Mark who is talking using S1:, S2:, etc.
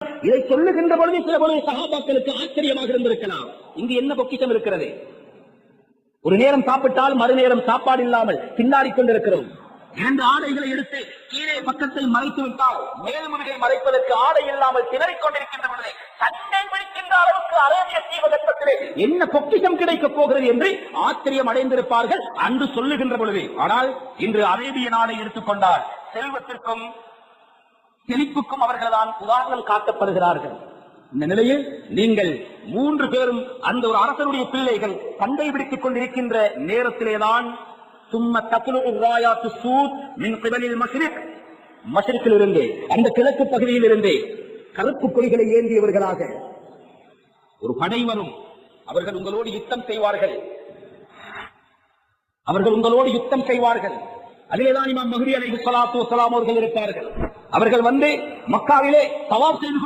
S1: இதை சொல்லுகின்ற பொழுது சில பொழுது சகாபாக்களுக்கு ஆச்சரியமாக இருந்திருக்கலாம். இங்கு என்ன பொக்கிஷம் இருக்கிறது? ஒரு நேரம் சாப்பிட்டால் மறுநேரம் சாப்பாடு இல்லாமல் திண்டாடிக் கொண்டிருக்கிறோம். 2 ஆடைகளை எடுத்து கீழே பக்கத்தை மறைத்து விட்டால் மேல்முருகை மறைப்பதற்கு ஆடை இல்லாமல் திணறிக் கொண்டிருக்கின்ற பொழுது சண்டை பிடிக்கின்ற அளவுக்கு அரேபிய தீபகற்பத்திலே என்ன பொக்கிஷம் கிடைக்கப் போகிறது என்று ஆச்சரியம் அடைந்திருப்பார்கள் அன்று சொல்லுகின்ற பொழுது. ஆனால் இன்று அரேபிய நாடை எடுத்துக்கொண்டால் செல்வத்திற்கும் செழிப்புக்கும் அவர்கள்தான் உதாரணம் காட்டப்படுகிறார்கள். இந்த நிலையில் நீங்கள் 3 பேரும் அந்த ஒரு அரசனுடைய பிள்ளைகள் சண்டை பிடித்துக் கொண்டிருக்கின்ற நேரத்திலேதான் சும்ம தக்லுஉ ராயாத்து சூத் மின் கிபலில் மஷ்ரிக், மஷ்ரிக்கில் இருந்து அந்த கிழக்கு பகுதியில் இருந்து கருப்பு கொடிகளை ஏந்தியவர்களாக ஒரு படை வரும். அவர்கள் உங்களோடு யுத்தம் செய்வார்கள். அதிலேதான் இமாம் மஹ்தி அலைஹிஸ்ஸலாத்து வஸ்ஸலாம் அவர்கள் இருப்பார்கள். அவர்கள் வந்து மக்காவிலே தவாப் செய்து